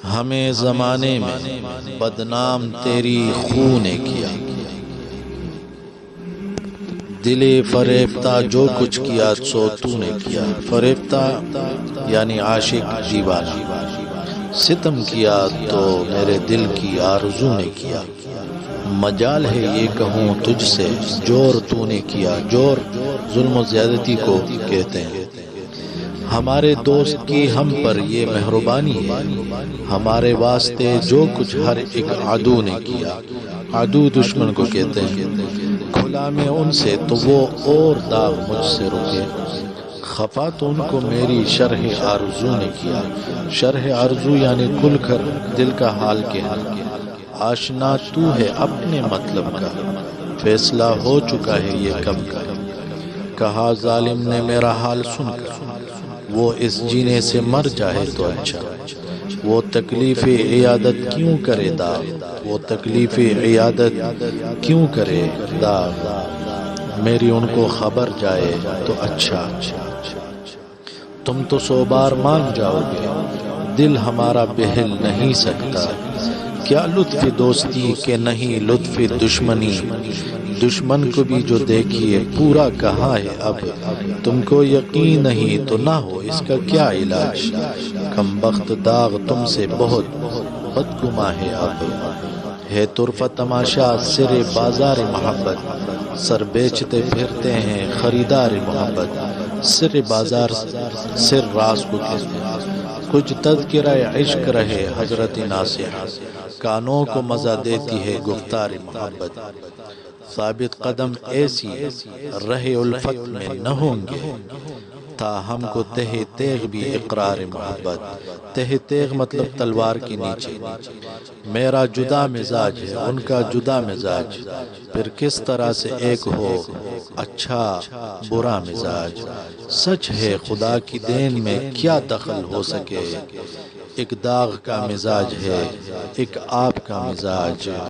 ہمیں زمانے میں بدنام تیری خون نے کیا، دل فریفتہ جو کچھ کیا سو تو نے کیا۔ فریفتہ یعنی عاشق دیوانہ، ستم کیا تو میرے دل کی آرزو نے کیا۔ مجال ہے یہ کہوں تجھ سے جور تو نے کیا، جور ظلم و زیادتی کو کہتے ہیں۔ ہمارے دوست کی ہم پر یہ مہربانی ہے، ہمارے واسطے جو کچھ ہر ایک عدو نے کیا، عدو دشمن کو کہتے ہیں۔ کھلا میں ان سے تو وہ اور داغ مجھ سے رکے، خفا تو ان کو میری شرح آرزو نے کیا۔ شرح آرزو یعنی کھل کر دل کا حال کہنا۔ آشنا تو ہے اپنے مطلب کا، فیصلہ ہو چکا ہے یہ کب کا۔ کہا ظالم نے میرا حال سن کر، وہ اس جینے سے مر جائے تو اچھا۔ وہ تکلیف عیادت کیوں کرے داغ، وہ تکلیف عیادت کیوں کرے داغ، میری ان کو خبر جائے تو اچھا۔ تم تو 100 بار مان جاؤ گے، دل ہمارا بہل نہیں سکتا۔ کیا لطف دوستی کہ نہیں لطف دشمنی، دشمن کو بھی جو دیکھیے پورا کہاں ہے اب۔ تم کو یقین نہیں تو نہ ہو اس کا کیا علاج، کم بخت داغ تم سے بہت بدگماں ہے اب۔ ہے طرفہ تماشا سر بازار محبت، سر بیچتے پھرتے ہیں خریدار محبت۔ سر بازار سر راز کو کہتے ہیں۔ کچھ تذکرہ عشق رہے حضرت ناصح، کانوں کو مزہ دیتی ہے گفتار محبت۔ ثابت قدم ایسی رہے الفت میں نہ ہوں گے، تا ہم کو تہ تیغ بھی اقرار محبت۔ تہ تیغ مطلب تلوار کے نیچے۔ میرا جدا مزاج ہے ان کا جدا مزاج، پھر کس طرح سے ایک ہو اچھا برا مزاج۔ سچ ہے خدا کی دین میں کیا دخل ہو سکے، ایک داغ کا مزاج ہے ایک آپ کا مزاج۔